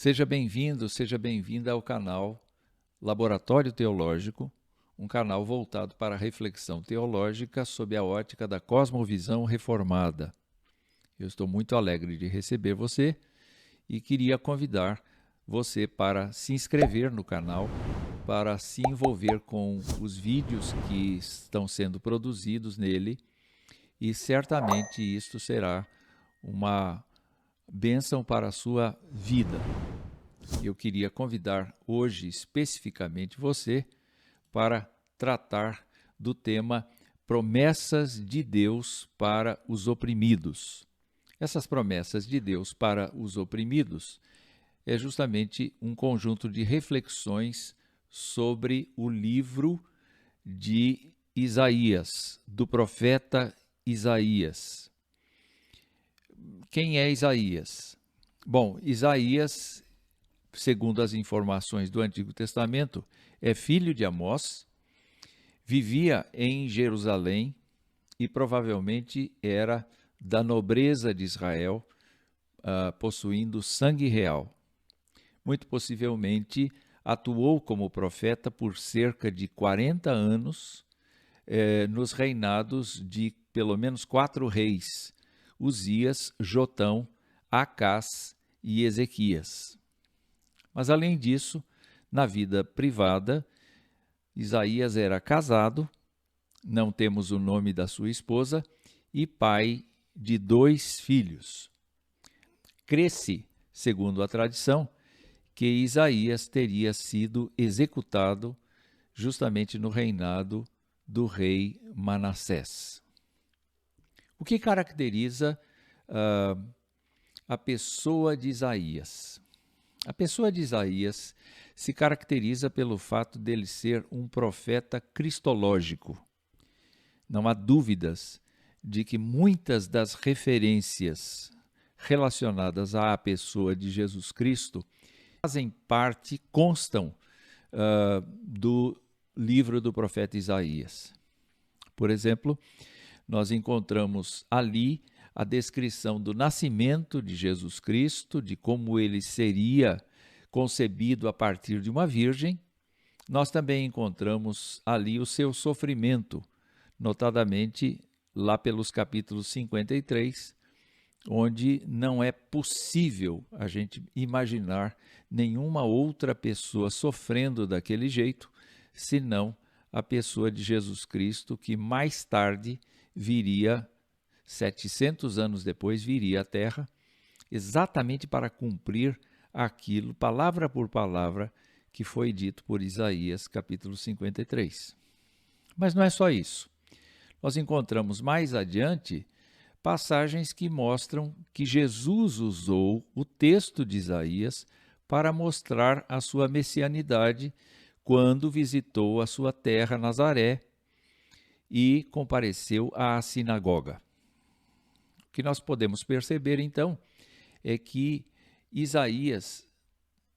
Seja bem-vindo, seja bem-vinda ao canal Laboratório Teológico, um canal voltado para a reflexão teológica sob a ótica da cosmovisão reformada. Eu estou muito alegre de receber você e queria convidar você para se inscrever no canal, para se envolver com os vídeos que estão sendo produzidos nele, e certamente isto será uma bênção para a sua vida. Eu queria convidar hoje especificamente você para tratar do tema promessas de Deus para os oprimidos. Essas promessas de Deus para os oprimidos é justamente um conjunto de reflexões sobre o livro de Isaías, do profeta Isaías. Quem é Isaías? Bom, Isaías, segundo as informações do Antigo Testamento, é filho de Amós, vivia em Jerusalém e provavelmente era da nobreza de Israel, possuindo sangue real. Muito possivelmente atuou como profeta por cerca de 40 anos nos reinados de pelo menos 4 reis: Uzias, Jotão, Acás e Ezequias. Mas, além disso, na vida privada, Isaías era casado, não temos o nome da sua esposa, e pai de 2 filhos. Cresce, segundo a tradição, que Isaías teria sido executado justamente no reinado do rei Manassés. O que caracteriza a pessoa de Isaías? A pessoa de Isaías se caracteriza pelo fato dele ser um profeta cristológico. Não há dúvidas de que muitas das referências relacionadas à pessoa de Jesus Cristo fazem parte, constam do livro do profeta Isaías. Por exemplo, nós encontramos ali a descrição do nascimento de Jesus Cristo, de como ele seria concebido a partir de uma virgem. Nós também encontramos ali o seu sofrimento, notadamente lá pelos capítulos 53, onde não é possível a gente imaginar nenhuma outra pessoa sofrendo daquele jeito, senão a pessoa de Jesus Cristo, que mais tarde viria, 700 anos depois, viria à Terra, exatamente para cumprir aquilo, palavra por palavra, que foi dito por Isaías, capítulo 53. Mas não é só isso. Nós encontramos mais adiante passagens que mostram que Jesus usou o texto de Isaías para mostrar a sua messianidade quando visitou a sua terra, Nazaré, e compareceu à sinagoga. O que nós podemos perceber, então, é que Isaías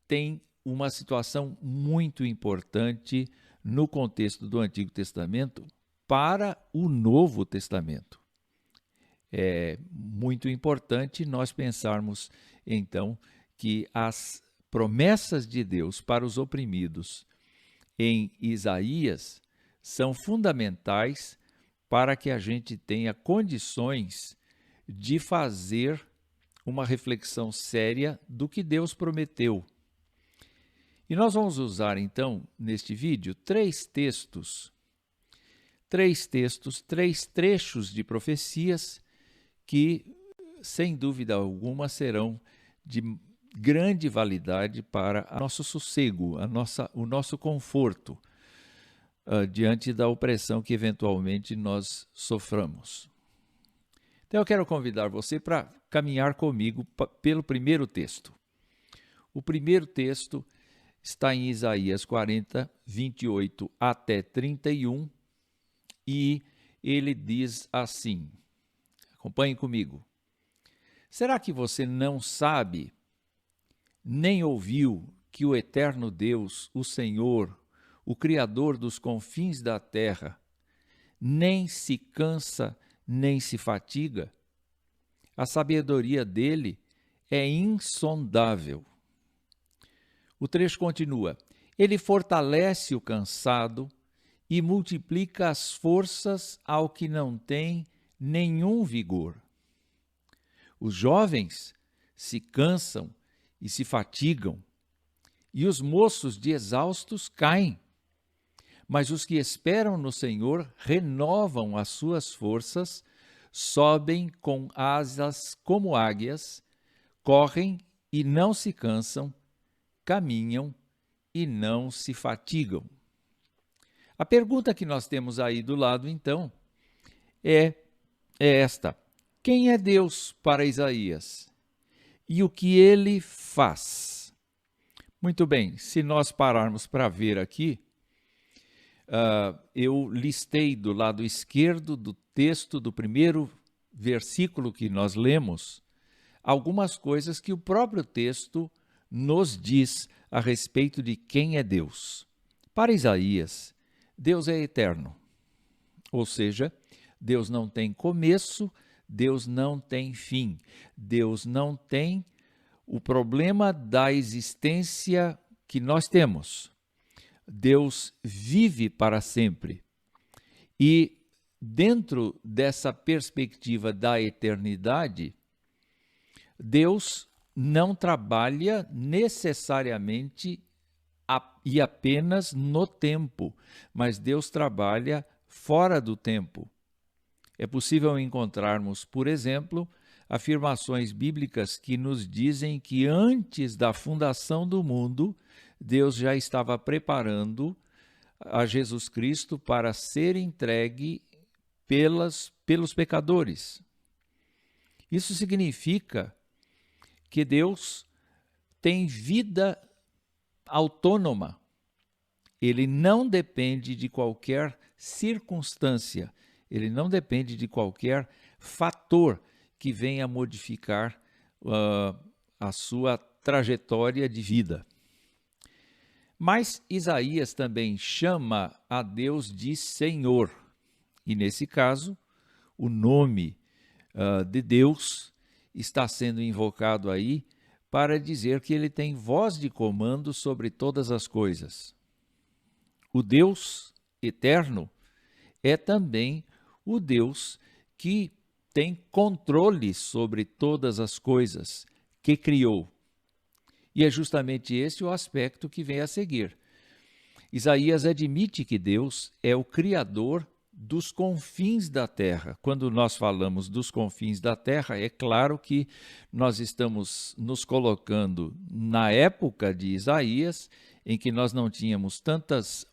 tem uma situação muito importante no contexto do Antigo Testamento para o Novo Testamento. É muito importante nós pensarmos, então, que as promessas de Deus para os oprimidos em Isaías são fundamentais para que a gente tenha condições de fazer uma reflexão séria do que Deus prometeu. E nós vamos usar, então, neste vídeo, 3 trechos de profecias que, sem dúvida alguma, serão de grande validade para o nosso sossego, o nosso conforto diante da opressão que eventualmente nós soframos. Então eu quero convidar você para caminhar comigo pelo primeiro texto. O primeiro texto está em Isaías 40, 28 até 31, e ele diz assim, acompanhe comigo: será que você não sabe, nem ouviu que o eterno Deus, o Senhor, o Criador dos confins da terra, nem se cansa, nem se fatiga? A sabedoria dele é insondável. O trecho continua: ele fortalece o cansado e multiplica as forças ao que não tem nenhum vigor. Os jovens se cansam e se fatigam, e os moços de exaustos caem. Mas os que esperam no Senhor renovam as suas forças, sobem com asas como águias, correm e não se cansam, caminham e não se fatigam. A pergunta que nós temos aí do lado, então, é esta: quem é Deus para Isaías? E o que ele faz? Muito bem, se nós pararmos para ver aqui, eu listei do lado esquerdo do texto do primeiro versículo que nós lemos, algumas coisas que o próprio texto nos diz a respeito de quem é Deus. Para Isaías, Deus é eterno, ou seja, Deus não tem começo, Deus não tem fim, Deus não tem o problema da existência que nós temos. Deus vive para sempre. E dentro dessa perspectiva da eternidade, Deus não trabalha necessariamente e apenas no tempo, mas Deus trabalha fora do tempo. É possível encontrarmos, por exemplo, afirmações bíblicas que nos dizem que antes da fundação do mundo, Deus já estava preparando a Jesus Cristo para ser entregue pelos pecadores. Isso significa que Deus tem vida autônoma. Ele não depende de qualquer circunstância, ele não depende de qualquer fator que venha modificar a sua trajetória de vida. Mas Isaías também chama a Deus de Senhor. E nesse caso, o nome de Deus está sendo invocado aí para dizer que ele tem voz de comando sobre todas as coisas. O Deus eterno é também o Deus que tem controle sobre todas as coisas que criou. E é justamente esse o aspecto que vem a seguir. Isaías admite que Deus é o Criador dos confins da terra. Quando nós falamos dos confins da terra, é claro que nós estamos nos colocando na época de Isaías, em que nós não tínhamos tantas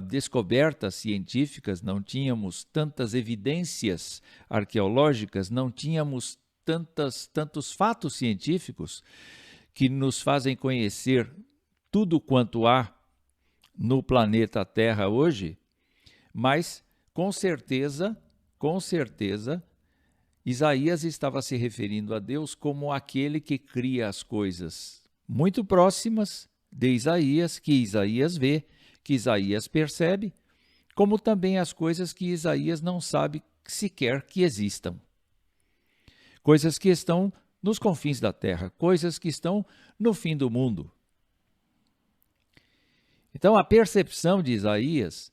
descobertas científicas, não tínhamos tantas evidências arqueológicas, não tínhamos tantos fatos científicos que nos fazem conhecer tudo quanto há no planeta Terra hoje, mas com certeza, Isaías estava se referindo a Deus como aquele que cria as coisas muito próximas de Isaías, que Isaías vê, que Isaías percebe, como também as coisas que Isaías não sabe sequer que existam. Coisas que estão nos confins da terra, coisas que estão no fim do mundo. Então, a percepção de Isaías,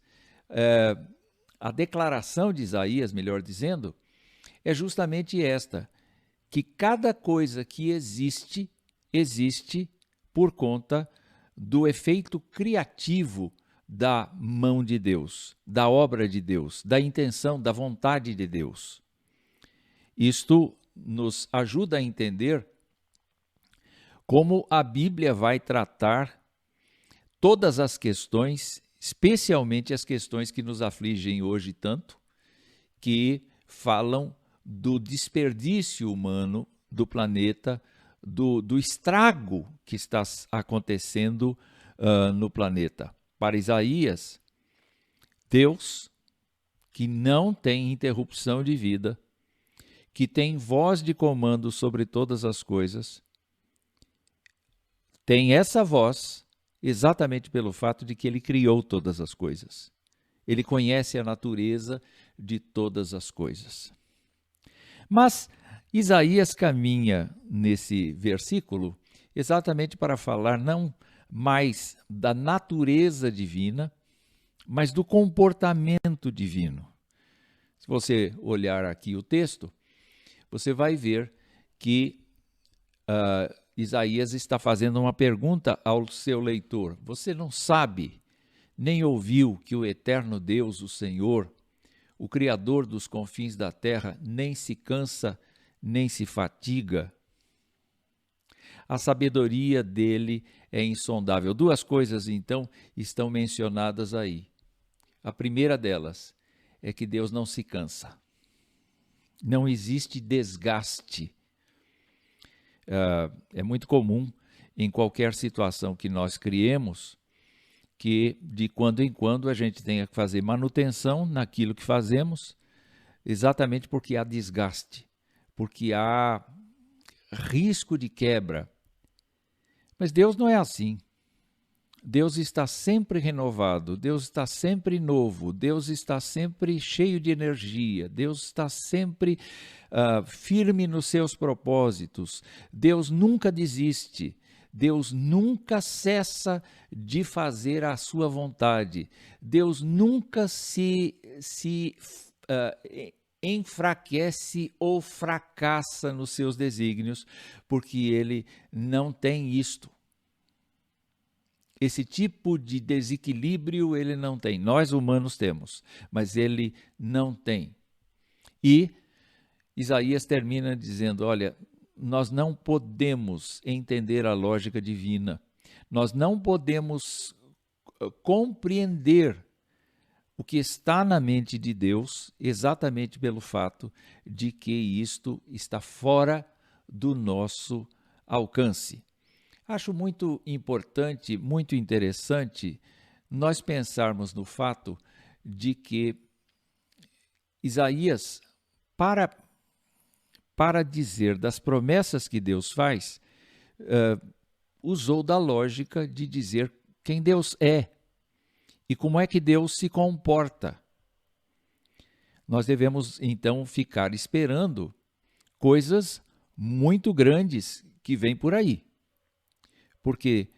a declaração de Isaías, melhor dizendo, é justamente esta, que cada coisa que existe, existe por conta do efeito criativo da mão de Deus, da obra de Deus, da intenção, da vontade de Deus. Isto nos ajuda a entender como a Bíblia vai tratar todas as questões, especialmente as questões que nos afligem hoje tanto, que falam do desperdício humano do planeta, do estrago que está acontecendo no planeta. Para Isaías, Deus, que não tem interrupção de vida, que tem voz de comando sobre todas as coisas, tem essa voz exatamente pelo fato de que ele criou todas as coisas. Ele conhece a natureza de todas as coisas. Mas Isaías caminha nesse versículo exatamente para falar não mais da natureza divina, mas do comportamento divino. Se você olhar aqui o texto, você vai ver que Isaías está fazendo uma pergunta ao seu leitor. Você não sabe, nem ouviu que o eterno Deus, o Senhor, o Criador dos confins da terra, nem se cansa, nem se fatiga? A sabedoria dele é insondável. Duas coisas, então, estão mencionadas aí. A primeira delas é que Deus não se cansa. Não existe desgaste. É muito comum, em qualquer situação que nós criemos, que de quando em quando a gente tenha que fazer manutenção naquilo que fazemos, exatamente porque há desgaste, porque há risco de quebra. Mas Deus não é assim. Deus está sempre renovado, Deus está sempre novo, Deus está sempre cheio de energia, Deus está sempre firme nos seus propósitos, Deus nunca desiste, Deus nunca cessa de fazer a sua vontade, Deus nunca se enfraquece ou fracassa nos seus desígnios, porque ele não tem isto. Esse tipo de desequilíbrio ele não tem. Nós humanos temos, mas ele não tem. E Isaías termina dizendo, olha, nós não podemos entender a lógica divina. Nós não podemos compreender o que está na mente de Deus, exatamente pelo fato de que isto está fora do nosso alcance. Acho muito importante, muito interessante, nós pensarmos no fato de que Isaías, para dizer das promessas que Deus faz, usou da lógica de dizer quem Deus é e como é que Deus se comporta. Nós devemos, então, ficar esperando coisas muito grandes que vêm por aí. Porque,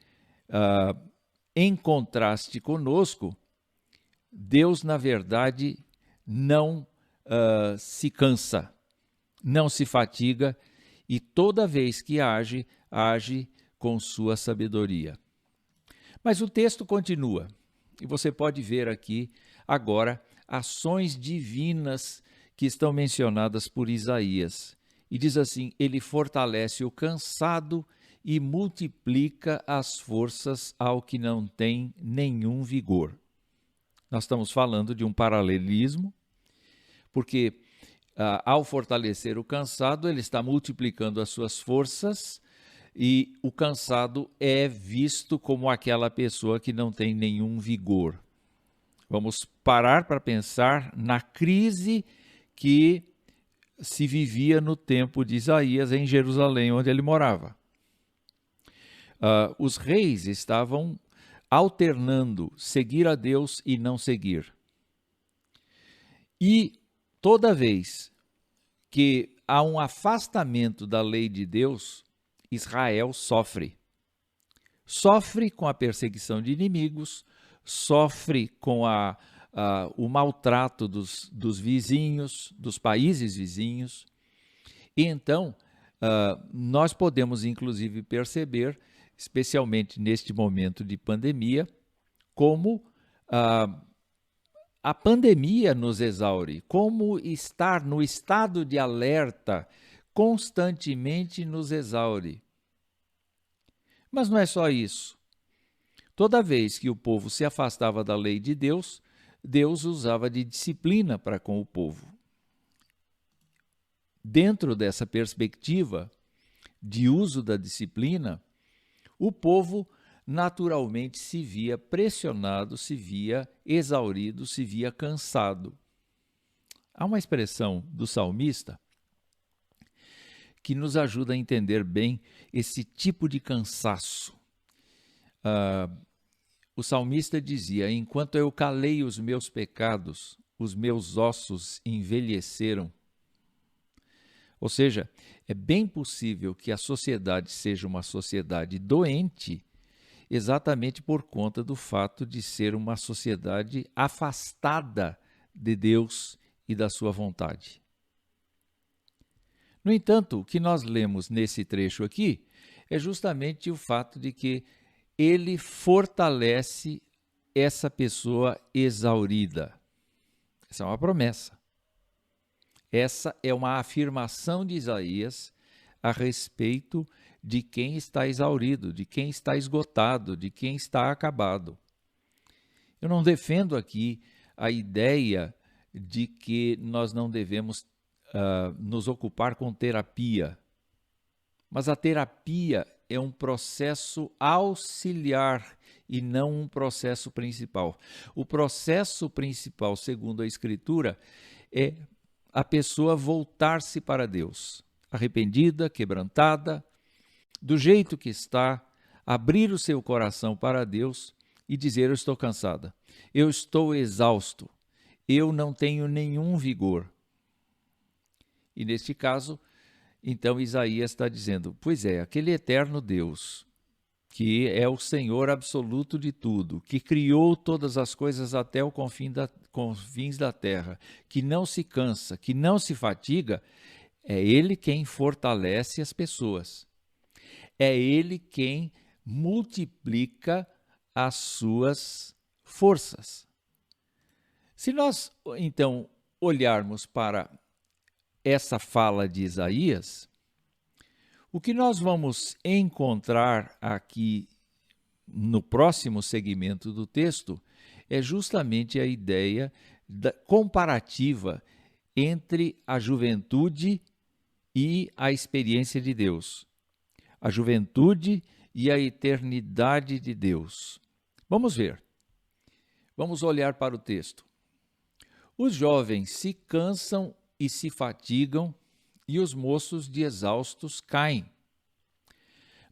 em contraste conosco, Deus, na verdade, não se cansa, não se fatiga e toda vez que age, age com sua sabedoria. Mas o texto continua e você pode ver aqui agora ações divinas que estão mencionadas por Isaías. E diz assim, ele fortalece o cansado e multiplica as forças ao que não tem nenhum vigor. Nós estamos falando de um paralelismo, porque ao fortalecer o cansado, ele está multiplicando as suas forças e o cansado é visto como aquela pessoa que não tem nenhum vigor. Vamos parar para pensar na crise que se vivia no tempo de Isaías em Jerusalém, onde ele morava. Os reis estavam alternando seguir a Deus e não seguir. E toda vez que há um afastamento da lei de Deus, Israel sofre. Sofre com a perseguição de inimigos, sofre com o maltrato dos vizinhos, dos países vizinhos. E então, nós podemos inclusive perceber, especialmente neste momento de pandemia, como a pandemia nos exaure, como estar no estado de alerta constantemente nos exaure. Mas não é só isso. Toda vez que o povo se afastava da lei de Deus, Deus usava de disciplina para com o povo. Dentro dessa perspectiva de uso da disciplina, o povo naturalmente se via pressionado, se via exaurido, se via cansado. Há uma expressão do salmista que nos ajuda a entender bem esse tipo de cansaço. O salmista dizia, enquanto eu calei os meus pecados, os meus ossos envelheceram. Ou seja, é bem possível que a sociedade seja uma sociedade doente, exatamente por conta do fato de ser uma sociedade afastada de Deus e da sua vontade. No entanto, o que nós lemos nesse trecho aqui é justamente o fato de que ele fortalece essa pessoa exaurida. Essa é uma promessa. Essa é uma afirmação de Isaías a respeito de quem está exaurido, de quem está esgotado, de quem está acabado. Eu não defendo aqui a ideia de que nós não devemos nos ocupar com terapia, mas a terapia é um processo auxiliar e não um processo principal. O processo principal, segundo a Escritura, é a pessoa voltar-se para Deus, arrependida, quebrantada, do jeito que está, abrir o seu coração para Deus e dizer: eu estou cansada, eu estou exausto, eu não tenho nenhum vigor. E neste caso, então Isaías está dizendo: pois é, aquele eterno Deus, que é o Senhor absoluto de tudo, que criou todas as coisas até o confins da terra, que não se cansa, que não se fatiga, é Ele quem fortalece as pessoas. É Ele quem multiplica as suas forças. Se nós, então, olharmos para essa fala de Isaías, o que nós vamos encontrar aqui no próximo segmento do texto é justamente a ideia comparativa entre a juventude e a experiência de Deus. A juventude e a eternidade de Deus. Vamos ver. Vamos olhar para o texto. Os jovens se cansam e se fatigam, e os moços de exaustos caem.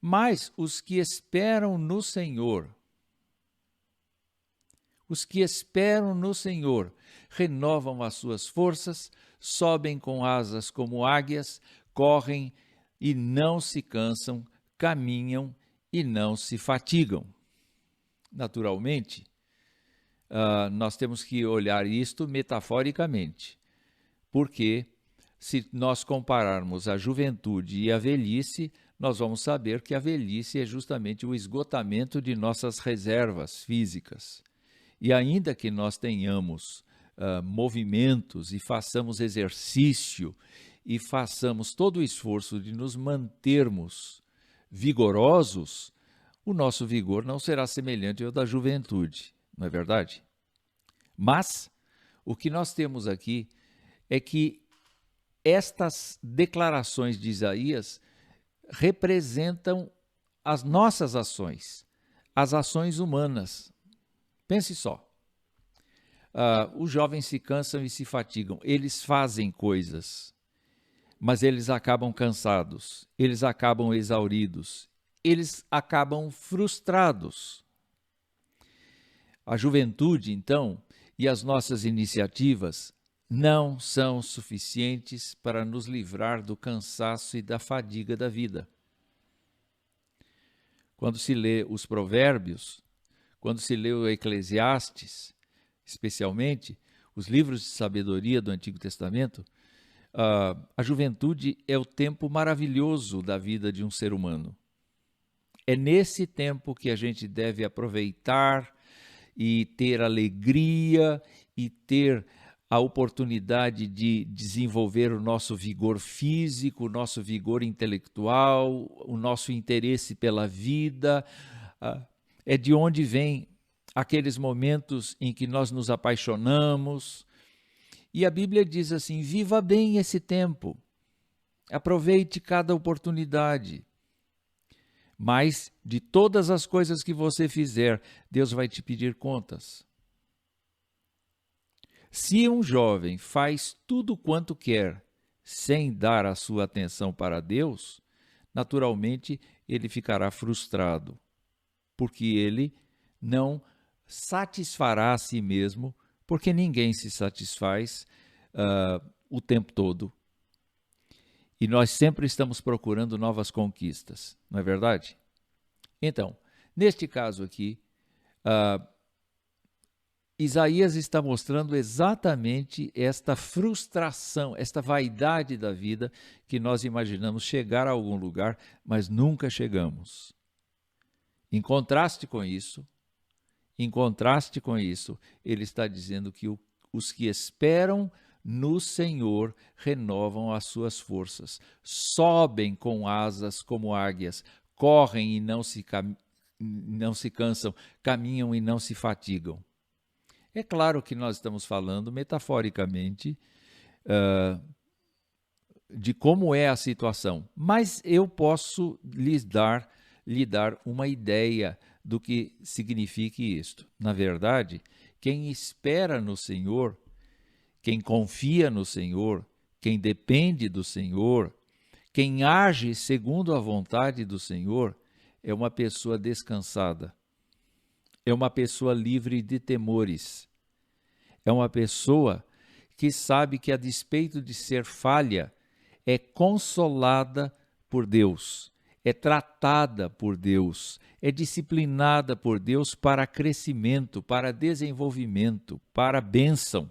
Mas os que esperam no Senhor, renovam as suas forças, sobem com asas como águias, correm e não se cansam, caminham e não se fatigam. Naturalmente, nós temos que olhar isto metaforicamente, porque se nós compararmos a juventude e a velhice, nós vamos saber que a velhice é justamente o esgotamento de nossas reservas físicas. E ainda que nós tenhamos movimentos e façamos exercício e façamos todo o esforço de nos mantermos vigorosos, o nosso vigor não será semelhante ao da juventude, não é verdade? Mas o que nós temos aqui é que estas declarações de Isaías representam as nossas ações, as ações humanas. Pense só. Os jovens se cansam e se fatigam. Eles fazem coisas, mas eles acabam cansados, eles acabam exauridos, eles acabam frustrados. A juventude, então, e as nossas iniciativas não são suficientes para nos livrar do cansaço e da fadiga da vida. Quando se lê os Provérbios, quando se lê o Eclesiastes, especialmente os livros de sabedoria do Antigo Testamento, a juventude é o tempo maravilhoso da vida de um ser humano. É nesse tempo que a gente deve aproveitar e ter alegria e ter a oportunidade de desenvolver o nosso vigor físico, o nosso vigor intelectual, o nosso interesse pela vida. É de onde vem aqueles momentos em que nós nos apaixonamos. E a Bíblia diz assim: viva bem esse tempo, aproveite cada oportunidade. Mas de todas as coisas que você fizer, Deus vai te pedir contas. Se um jovem faz tudo quanto quer, sem dar a sua atenção para Deus, naturalmente ele ficará frustrado, porque ele não satisfará a si mesmo, porque ninguém se satisfaz o tempo todo. E nós sempre estamos procurando novas conquistas, não é verdade? Então, neste caso aqui, Isaías está mostrando exatamente esta frustração, esta vaidade da vida que nós imaginamos chegar a algum lugar, mas nunca chegamos. Em contraste com isso, ele está dizendo que os que esperam no Senhor renovam as suas forças, sobem com asas como águias, correm e não se cansam, caminham e não se fatigam. É claro que nós estamos falando metaforicamente de como é a situação, mas eu posso lhe dar uma ideia do que significa isto. Na verdade, quem espera no Senhor, quem confia no Senhor, quem depende do Senhor, quem age segundo a vontade do Senhor, é uma pessoa descansada. É uma pessoa livre de temores. É uma pessoa que sabe que, a despeito de ser falha, é consolada por Deus, é tratada por Deus, é disciplinada por Deus para crescimento, para desenvolvimento, para bênção.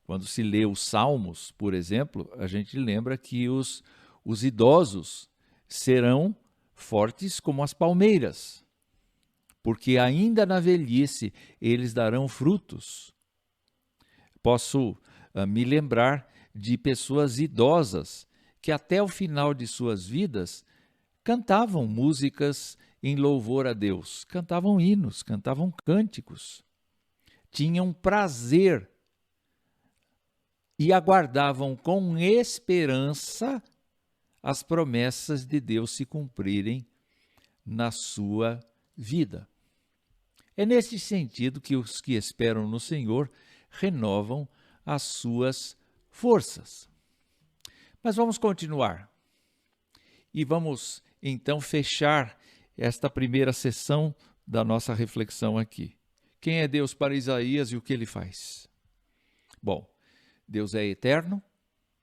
Quando se lê os Salmos, por exemplo, a gente lembra que os idosos serão fortes como as palmeiras, porque ainda na velhice eles darão frutos. Posso me lembrar de pessoas idosas que até o final de suas vidas cantavam músicas em louvor a Deus, cantavam hinos, cantavam cânticos, tinham prazer e aguardavam com esperança as promessas de Deus se cumprirem na sua vida. É nesse sentido que os que esperam no Senhor renovam as suas forças. Mas vamos continuar. E vamos, então, fechar esta primeira sessão da nossa reflexão aqui. Quem é Deus para Isaías e o que ele faz? Bom, Deus é eterno,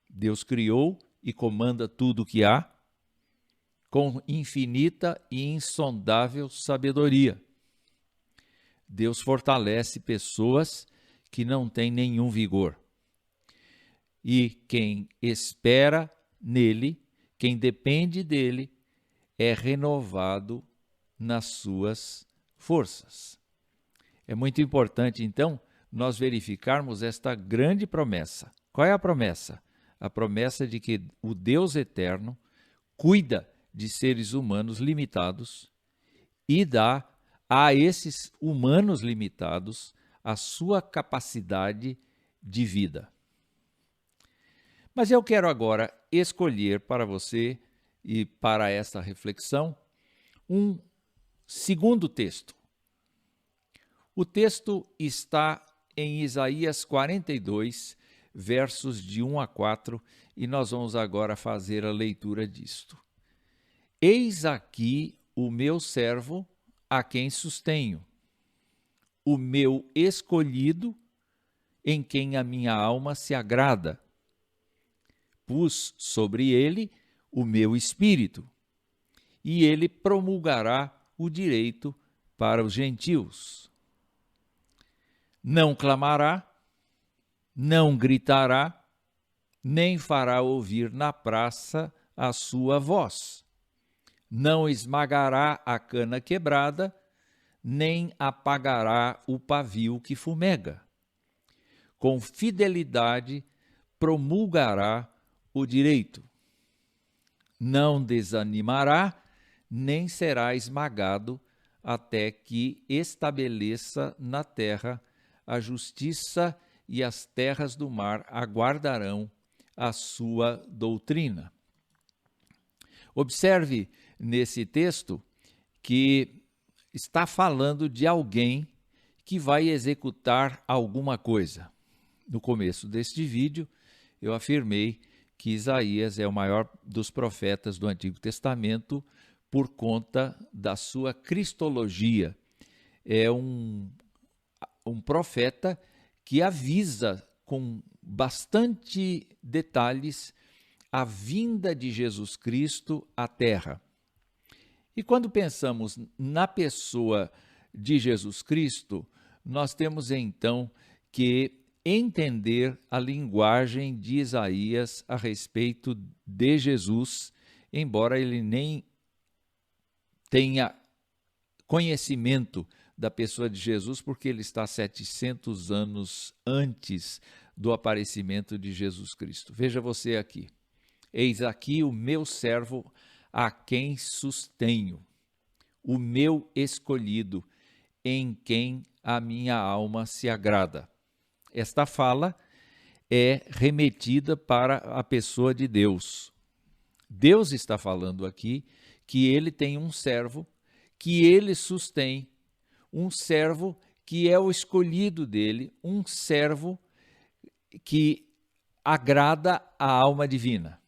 Deus criou e comanda tudo o que há, com infinita e insondável sabedoria. Deus fortalece pessoas que não têm nenhum vigor. E quem espera nele, quem depende dele, é renovado nas suas forças. É muito importante, então, nós verificarmos esta grande promessa. Qual é a promessa? A promessa de que o Deus eterno cuida de seres humanos limitados e dá a esses humanos limitados a sua capacidade de vida. Mas eu quero agora escolher para você e para esta reflexão um segundo texto. O texto está em Isaías 42, versos de 1 a 4, e nós vamos agora fazer a leitura disto. Eis aqui o meu servo, a quem sustenho, o meu escolhido, em quem a minha alma se agrada. Pus sobre ele o meu espírito, e ele promulgará o direito para os gentios. Não clamará, não gritará, nem fará ouvir na praça a sua voz. Não esmagará a cana quebrada, nem apagará o pavio que fumega. Com fidelidade promulgará o direito. Não desanimará, nem será esmagado, até que estabeleça na terra a justiça, e as terras do mar aguardarão a sua doutrina. Observe nesse texto que está falando de alguém que vai executar alguma coisa. No começo deste vídeo, eu afirmei que Isaías é o maior dos profetas do Antigo Testamento por conta da sua cristologia. É um profeta que avisa com bastante detalhes a vinda de Jesus Cristo à Terra. E quando pensamos na pessoa de Jesus Cristo, nós temos então que entender a linguagem de Isaías a respeito de Jesus, embora ele nem tenha conhecimento da pessoa de Jesus, porque ele está 700 anos antes do aparecimento de Jesus Cristo. Veja você aqui. Eis aqui o meu servo, a quem sustenho, o meu escolhido, em quem a minha alma se agrada. Esta fala é remetida para a pessoa de Deus. Deus está falando aqui que ele tem um servo que ele sustém, um servo que é o escolhido dele, um servo que agrada a alma divina.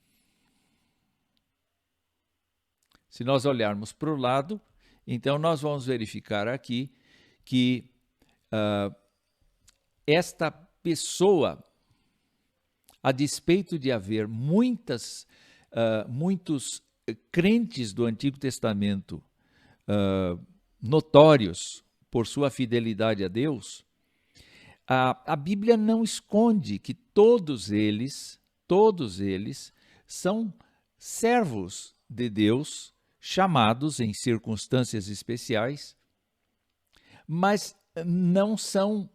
Se nós olharmos para o lado, então nós vamos verificar aqui que esta pessoa, a despeito de haver muitos crentes do Antigo Testamento notórios por sua fidelidade a Deus, a Bíblia não esconde que todos eles são servos de Deus, chamados em circunstâncias especiais, mas não são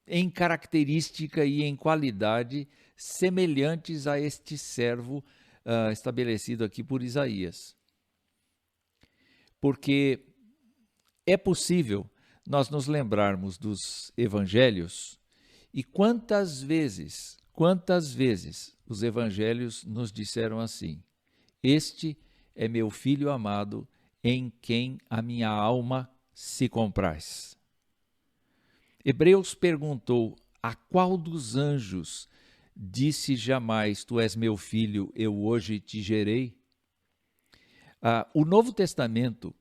em característica e em qualidade semelhantes a este servo estabelecido aqui por Isaías. Porque é possível nós nos lembrarmos dos evangelhos e quantas vezes os evangelhos nos disseram assim: este é meu filho amado, em quem a minha alma se compraz. Hebreus perguntou: a qual dos anjos disse jamais, tu és meu filho, eu hoje te gerei? O Novo Testamento,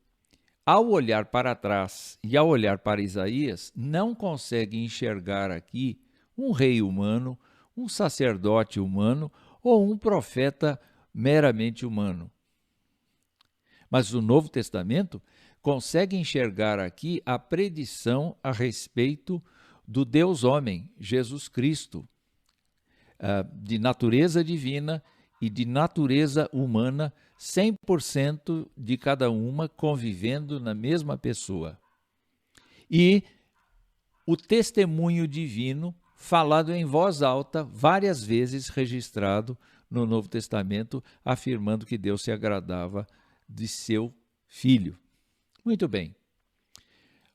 ao olhar para trás e ao olhar para Isaías, não consegue enxergar aqui um rei humano, um sacerdote humano ou um profeta meramente humano. Mas o Novo Testamento consegue enxergar aqui a predição a respeito do Deus homem, Jesus Cristo, de natureza divina e de natureza humana, 100% de cada uma convivendo na mesma pessoa. E o testemunho divino falado em voz alta, várias vezes registrado no Novo Testamento, afirmando que Deus se agradava de seu Filho. Muito bem.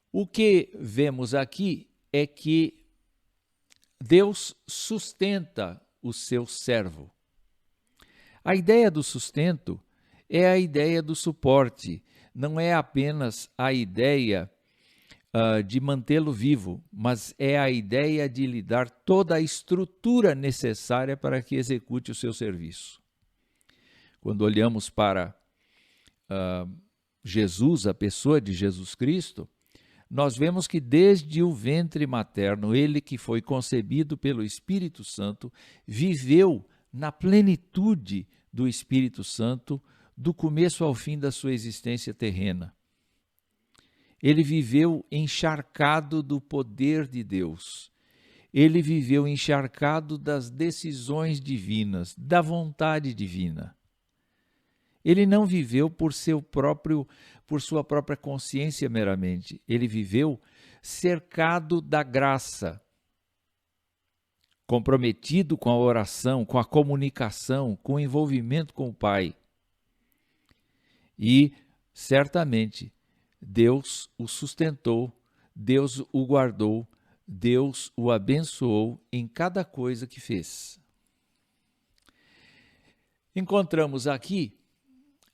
O que vemos aqui é que Deus sustenta o seu servo. A ideia do sustento é a ideia do suporte, não é apenas a ideia de mantê-lo vivo, mas é a ideia de lhe dar toda a estrutura necessária para que execute o seu serviço. Quando olhamos para Jesus, a pessoa de Jesus Cristo, nós vemos que desde o ventre materno, ele que foi concebido pelo Espírito Santo, viveu na plenitude do Espírito Santo, do começo ao fim da sua existência terrena. Ele viveu encharcado do poder de Deus. Ele viveu encharcado das decisões divinas, da vontade divina. Ele não viveu por sua própria consciência meramente. Ele viveu cercado da graça, comprometido com a oração, com a comunicação, com o envolvimento com o Pai. E, certamente, Deus o sustentou, Deus o guardou, Deus o abençoou em cada coisa que fez. Encontramos aqui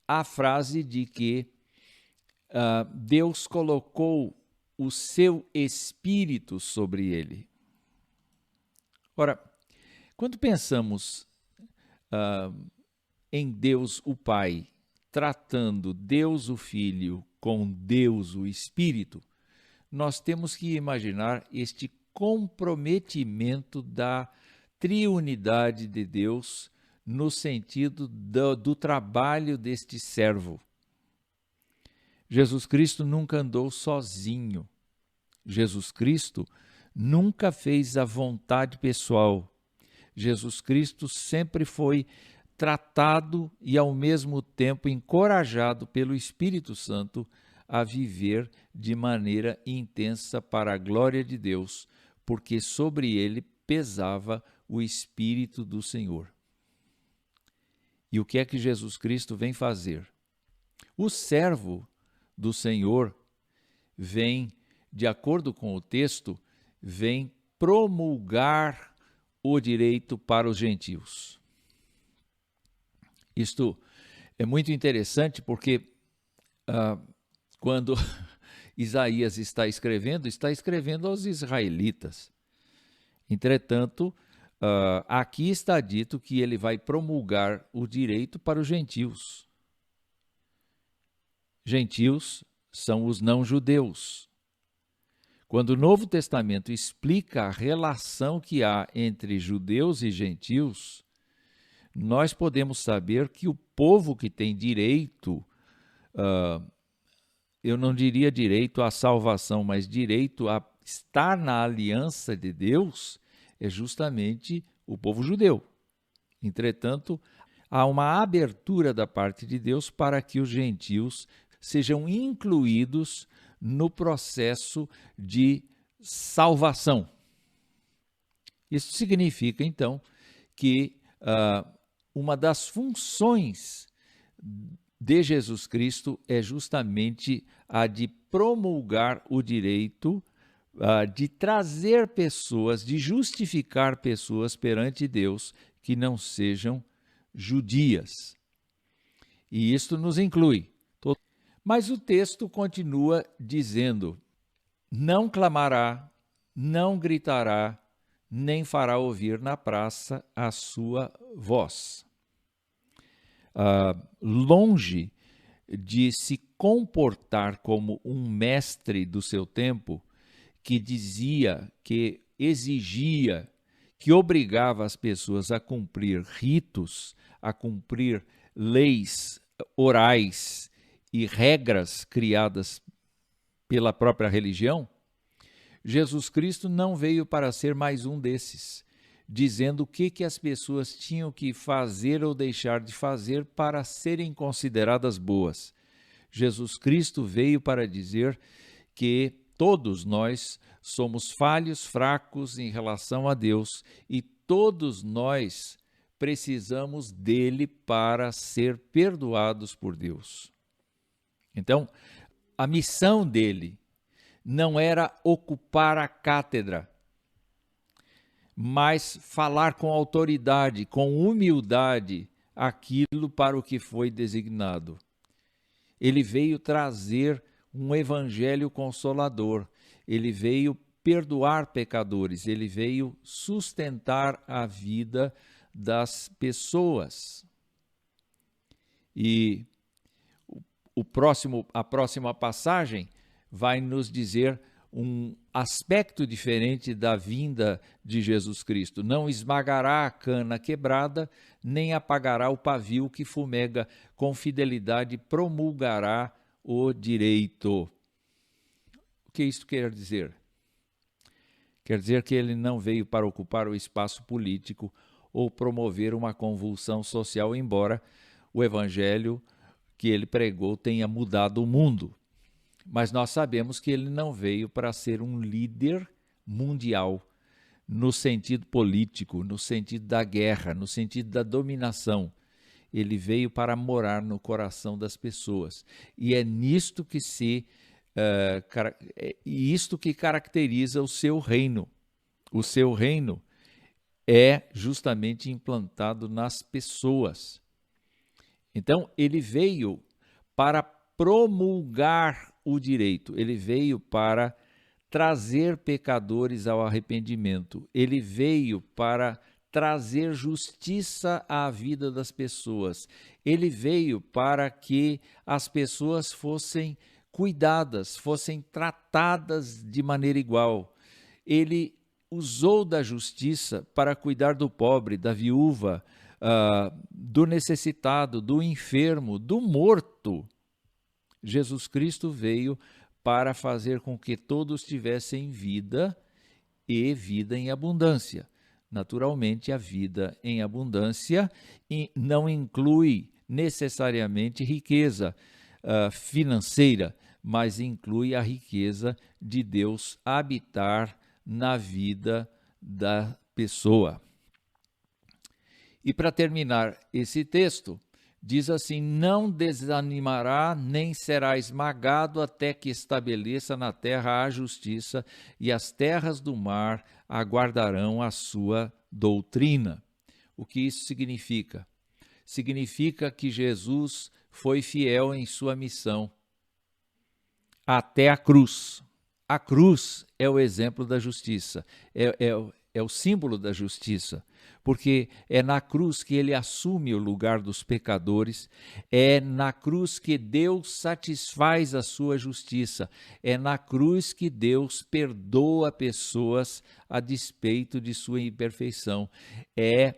a frase de que Deus colocou o seu Espírito sobre ele. Ora, quando pensamos em Deus o Pai, tratando Deus o Filho com Deus o Espírito, nós temos que imaginar este comprometimento da triunidade de Deus no sentido do trabalho deste servo. Jesus Cristo nunca andou sozinho. Jesus Cristo nunca fez a vontade pessoal. Jesus Cristo sempre foi tratado e, ao mesmo tempo, encorajado pelo Espírito Santo a viver de maneira intensa para a glória de Deus, porque sobre ele pesava o Espírito do Senhor. E o que é que Jesus Cristo vem fazer? O servo do Senhor vem, de acordo com o texto, vem promulgar o direito para os gentios. Isto é muito interessante porque quando Isaías está escrevendo aos israelitas. Entretanto, aqui está dito que ele vai promulgar o direito para os gentios. Gentios são os não-judeus. Quando o Novo Testamento explica a relação que há entre judeus e gentios, nós podemos saber que o povo que tem direito, eu não diria direito à salvação, mas direito a estar na aliança de Deus, é justamente o povo judeu. Entretanto, há uma abertura da parte de Deus para que os gentios sejam incluídos no processo de salvação. Isso significa, então, que uma das funções de Jesus Cristo é justamente a de promulgar o direito, de trazer pessoas, de justificar pessoas perante Deus que não sejam judias. E isto nos inclui. Mas o texto continua dizendo: não clamará, não gritará, nem fará ouvir na praça a sua voz. Longe de se comportar como um mestre do seu tempo, que dizia, que exigia, que obrigava as pessoas a cumprir ritos, a cumprir leis orais e regras criadas pela própria religião, Jesus Cristo não veio para ser mais um desses, dizendo o que as pessoas tinham que fazer ou deixar de fazer para serem consideradas boas. Jesus Cristo veio para dizer que todos nós somos falhos, fracos em relação a Deus e todos nós precisamos dele para ser perdoados por Deus. Então, a missão dele não era ocupar a cátedra, mas falar com autoridade, com humildade, aquilo para o que foi designado. Ele veio trazer um evangelho consolador, ele veio perdoar pecadores, ele veio sustentar a vida das pessoas. E a próxima passagem vai nos dizer um aspecto diferente da vinda de Jesus Cristo. Não esmagará a cana quebrada, nem apagará o pavio que fumega, com fidelidade promulgará o direito. O que isso quer dizer? Quer dizer que ele não veio para ocupar o espaço político ou promover uma convulsão social, embora o evangelho que ele pregou tenha mudado o mundo. Mas nós sabemos que ele não veio para ser um líder mundial, no sentido político, no sentido da guerra, no sentido da dominação. Ele veio para morar no coração das pessoas. E é nisto que isto que caracteriza o seu reino. O seu reino é justamente implantado nas pessoas. Então, ele veio para promulgar o direito, ele veio para trazer pecadores ao arrependimento, ele veio para trazer justiça à vida das pessoas, ele veio para que as pessoas fossem cuidadas, fossem tratadas de maneira igual. Ele usou da justiça para cuidar do pobre, da viúva, do necessitado, do enfermo, do morto. Jesus Cristo veio para fazer com que todos tivessem vida e vida em abundância. Naturalmente, a vida em abundância não inclui necessariamente riqueza financeira, mas inclui a riqueza de Deus habitar na vida da pessoa. E para terminar esse texto, diz assim: não desanimará nem será esmagado até que estabeleça na terra a justiça, e as terras do mar aguardarão a sua doutrina. O que isso significa? Significa que Jesus foi fiel em sua missão até a cruz. A cruz é o exemplo da justiça, é o símbolo da justiça, porque é na cruz que ele assume o lugar dos pecadores, é na cruz que Deus satisfaz a sua justiça, é na cruz que Deus perdoa pessoas a despeito de sua imperfeição, é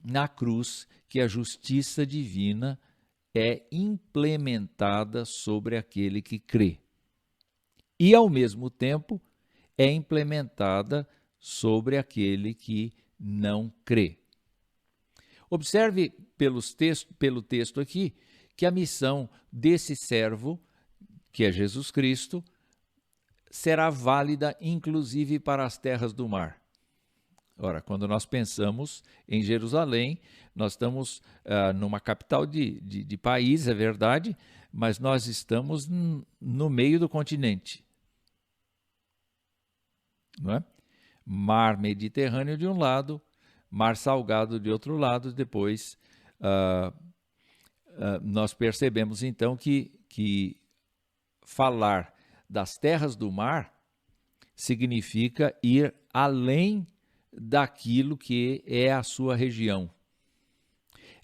na cruz que a justiça divina é implementada sobre aquele que crê. E, ao mesmo tempo, é implementada sobre aquele que não crê. Observe pelo texto aqui que a missão desse servo, que é Jesus Cristo, será válida inclusive para as terras do mar. Ora, quando nós pensamos em Jerusalém, nós estamos numa capital de país, é verdade, mas nós estamos no meio do continente. Não é? Mar Mediterrâneo de um lado, Mar Salgado de outro lado. Depois nós percebemos então que falar das terras do mar significa ir além daquilo que é a sua região.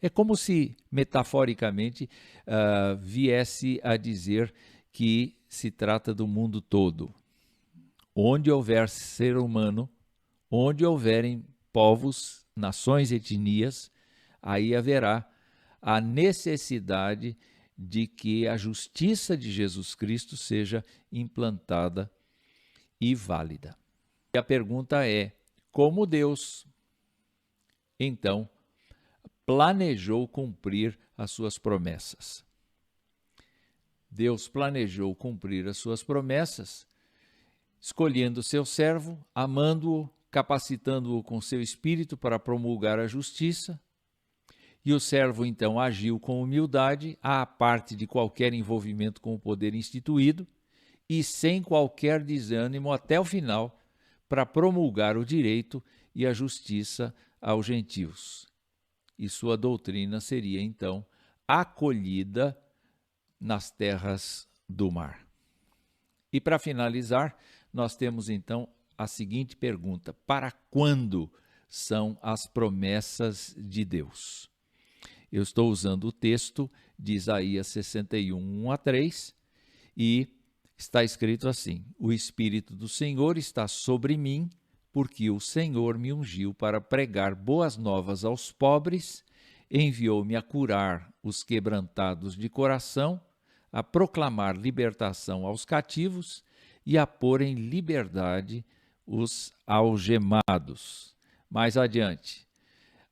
É como se, metaforicamente, viesse a dizer que se trata do mundo todo. Onde houver ser humano, onde houverem povos, nações, etnias, aí haverá a necessidade de que a justiça de Jesus Cristo seja implantada e válida. E a pergunta é: como Deus, então, planejou cumprir as suas promessas? Deus planejou cumprir as suas promessas escolhendo seu servo, amando-o, capacitando-o com seu espírito para promulgar a justiça. E o servo, então, agiu com humildade, à parte de qualquer envolvimento com o poder instituído, e sem qualquer desânimo até o final, para promulgar o direito e a justiça aos gentios. E sua doutrina seria, então, acolhida nas terras do mar. E para finalizar, nós temos então a seguinte pergunta: para quando são as promessas de Deus? Eu estou usando o texto de Isaías 61, 1-3, e está escrito assim: o Espírito do Senhor está sobre mim, porque o Senhor me ungiu para pregar boas novas aos pobres, enviou-me a curar os quebrantados de coração, a proclamar libertação aos cativos e a pôr em liberdade os algemados. Mais adiante,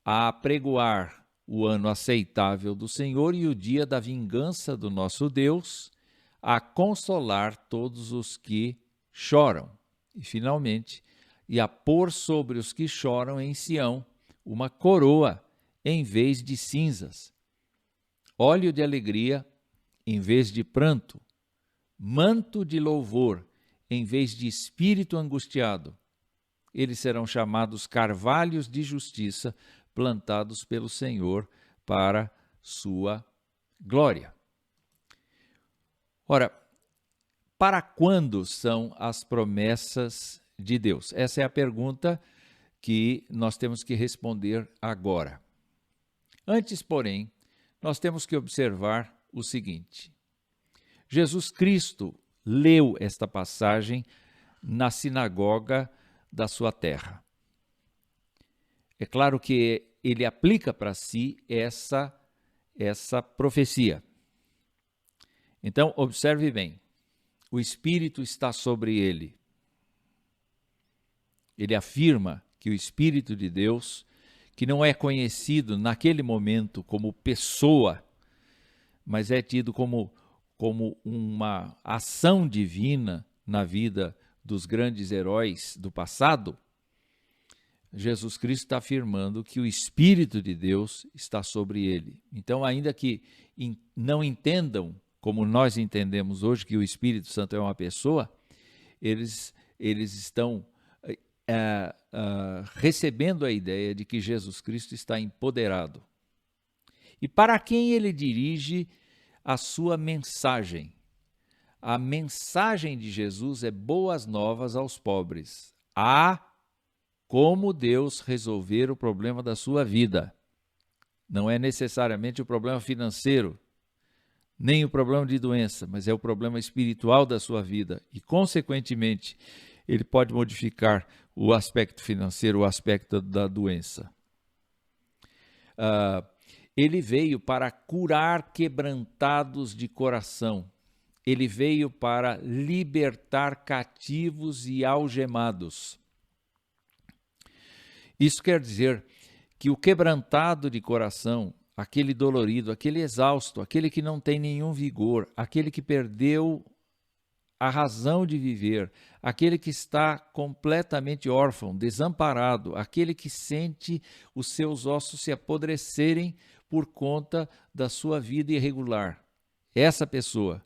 a apregoar o ano aceitável do Senhor e o dia da vingança do nosso Deus, a consolar todos os que choram. E, finalmente, e a pôr sobre os que choram em Sião uma coroa em vez de cinzas, óleo de alegria em vez de pranto, manto de louvor em vez de espírito angustiado. Eles serão chamados carvalhos de justiça, plantados pelo Senhor para sua glória. Ora, para quando são as promessas de Deus? Essa é a pergunta que nós temos que responder agora. Antes, porém, nós temos que observar o seguinte: Jesus Cristo leu esta passagem na sinagoga da sua terra. É claro que ele aplica para si essa profecia. Então, observe bem, o Espírito está sobre ele. Ele afirma que o Espírito de Deus, que não é conhecido naquele momento como pessoa, mas é tido como uma ação divina na vida dos grandes heróis do passado, Jesus Cristo está afirmando que o Espírito de Deus está sobre ele. Então, ainda que não entendam, como nós entendemos hoje, que o Espírito Santo é uma pessoa, eles estão recebendo a ideia de que Jesus Cristo está empoderado. E para quem ele dirige a sua mensagem? A mensagem de Jesus é boas novas aos pobres. Como Deus resolver o problema da sua vida. Não é necessariamente o problema financeiro, nem o problema de doença, mas é o problema espiritual da sua vida. E, consequentemente, ele pode modificar o aspecto financeiro, o aspecto da doença. Ele veio para curar quebrantados de coração. Ele veio para libertar cativos e algemados. Isso quer dizer que o quebrantado de coração, aquele dolorido, aquele exausto, aquele que não tem nenhum vigor, aquele que perdeu a razão de viver, aquele que está completamente órfão, desamparado, aquele que sente os seus ossos se apodrecerem por conta da sua vida irregular. Essa pessoa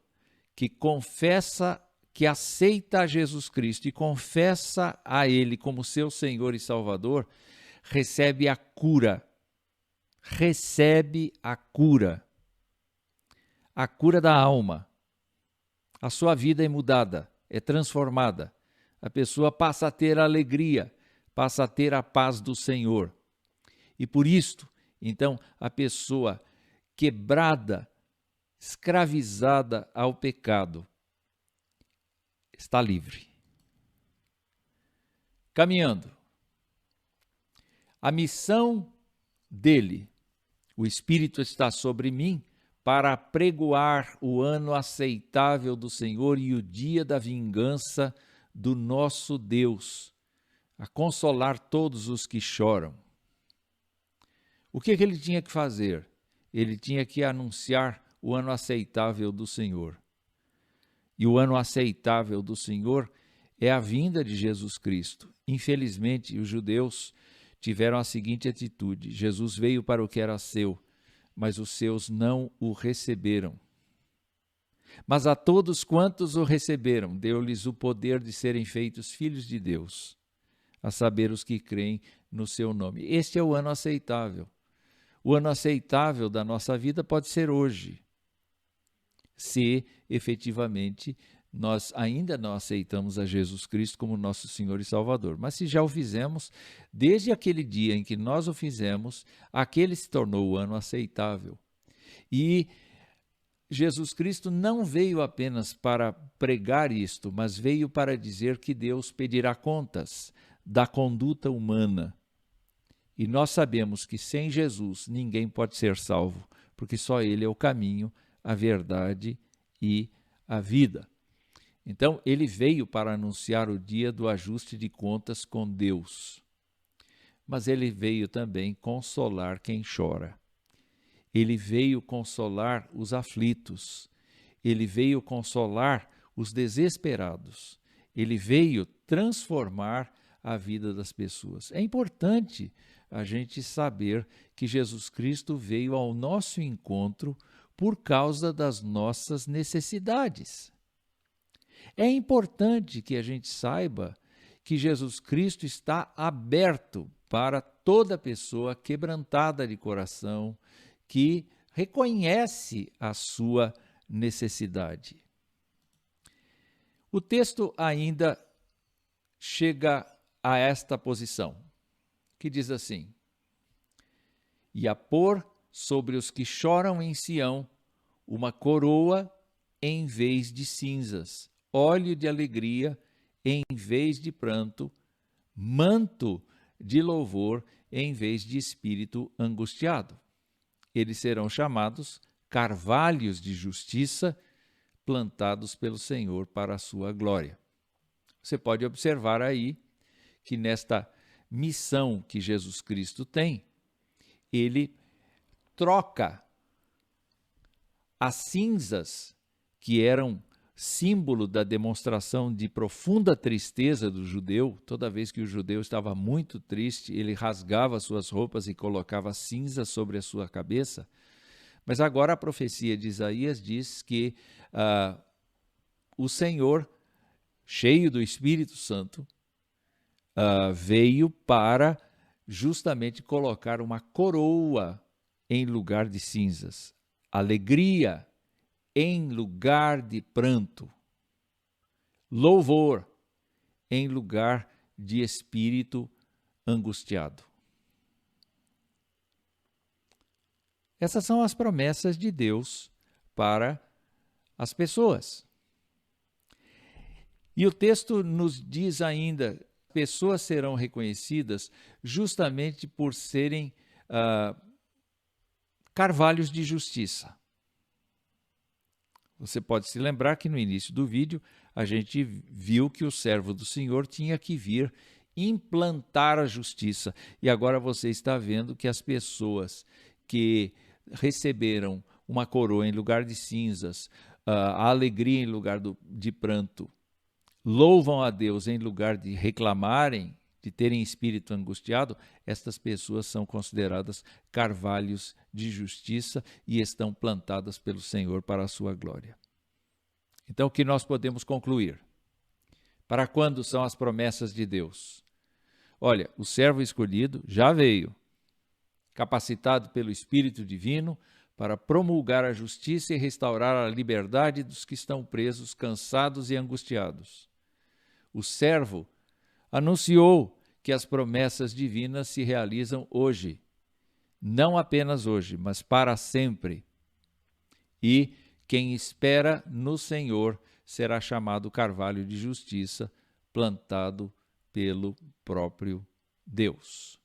que confessa, que aceita a Jesus Cristo e confessa a Ele como seu Senhor e Salvador, recebe a cura. Recebe a cura. A cura da alma. A sua vida é mudada, é transformada. A pessoa passa a ter alegria, passa a ter a paz do Senhor. E por isto, então, a pessoa quebrada, escravizada ao pecado, está livre. Caminhando. A missão dele, o Espírito está sobre mim para pregoar o ano aceitável do Senhor e o dia da vingança do nosso Deus, a consolar todos os que choram. O que ele tinha que fazer? Ele tinha que anunciar o ano aceitável do Senhor. E o ano aceitável do Senhor é a vinda de Jesus Cristo. Infelizmente, os judeus tiveram a seguinte atitude: Jesus veio para o que era seu, mas os seus não o receberam. Mas a todos quantos o receberam, deu-lhes o poder de serem feitos filhos de Deus, a saber, os que creem no seu nome. Este é o ano aceitável. O ano aceitável da nossa vida pode ser hoje, se efetivamente nós ainda não aceitamos a Jesus Cristo como nosso Senhor e Salvador. Mas se já o fizemos, desde aquele dia em que nós o fizemos, aquele se tornou o ano aceitável. E Jesus Cristo não veio apenas para pregar isto, mas veio para dizer que Deus pedirá contas da conduta humana. E nós sabemos que sem Jesus ninguém pode ser salvo, porque só Ele é o caminho, a verdade e a vida. Então, ele veio para anunciar o dia do ajuste de contas com Deus. Mas ele veio também consolar quem chora. Ele veio consolar os aflitos. Ele veio consolar os desesperados. Ele veio transformar a vida das pessoas. É importante a gente saber que Jesus Cristo veio ao nosso encontro por causa das nossas necessidades. É importante que a gente saiba que Jesus Cristo está aberto para toda pessoa quebrantada de coração, que reconhece a sua necessidade. O texto ainda chega a esta posição, que diz assim: e a pôr sobre os que choram em Sião uma coroa em vez de cinzas, óleo de alegria em vez de pranto, manto de louvor em vez de espírito angustiado. Eles serão chamados carvalhos de justiça, plantados pelo Senhor para a sua glória. Você pode observar aí que nesta missão que Jesus Cristo tem, ele troca as cinzas, que eram símbolo da demonstração de profunda tristeza do judeu. Toda vez que o judeu estava muito triste, ele rasgava suas roupas e colocava cinza sobre a sua cabeça. Mas agora a profecia de Isaías diz que o Senhor, cheio do Espírito Santo, veio para justamente colocar uma coroa em lugar de cinzas, alegria em lugar de pranto, louvor em lugar de espírito angustiado. Essas são as promessas de Deus para as pessoas. E o texto nos diz ainda: pessoas serão reconhecidas justamente por serem carvalhos de justiça. Você pode se lembrar que no início do vídeo a gente viu que o servo do Senhor tinha que vir implantar a justiça. E agora você está vendo que as pessoas que receberam uma coroa em lugar de cinzas, a alegria em lugar de pranto, louvam a Deus em lugar de reclamarem, de terem espírito angustiado, estas pessoas são consideradas carvalhos de justiça e estão plantadas pelo Senhor para a sua glória. Então, o que nós podemos concluir? Para quando são as promessas de Deus? Olha, o servo escolhido já veio, capacitado pelo Espírito Divino para promulgar a justiça e restaurar a liberdade dos que estão presos, cansados e angustiados. O servo anunciou que as promessas divinas se realizam hoje, não apenas hoje, mas para sempre. E quem espera no Senhor será chamado carvalho de justiça, plantado pelo próprio Deus.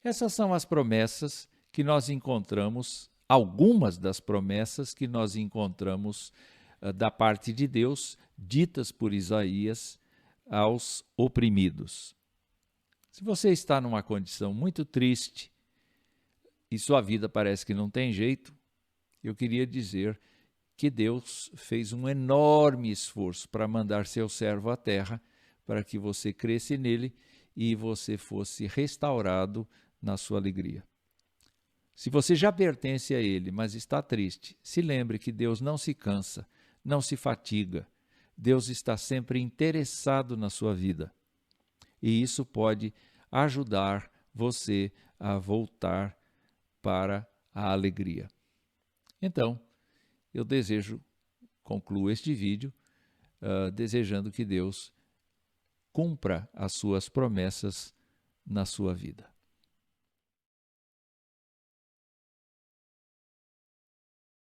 Essas são as promessas que nós encontramos, algumas das promessas que nós encontramos da parte de Deus, ditas por Isaías aos oprimidos. Se você está numa condição muito triste e sua vida parece que não tem jeito, eu queria dizer que Deus fez um enorme esforço para mandar seu servo à terra, para que você cresce nele e você fosse restaurado na sua alegria. Se você já pertence a ele, mas está triste, se lembre que Deus não se cansa, não se fatiga. Deus está sempre interessado na sua vida. E isso pode ajudar você a voltar para a alegria. Então, eu concluo este vídeo desejando que Deus cumpra as suas promessas na sua vida.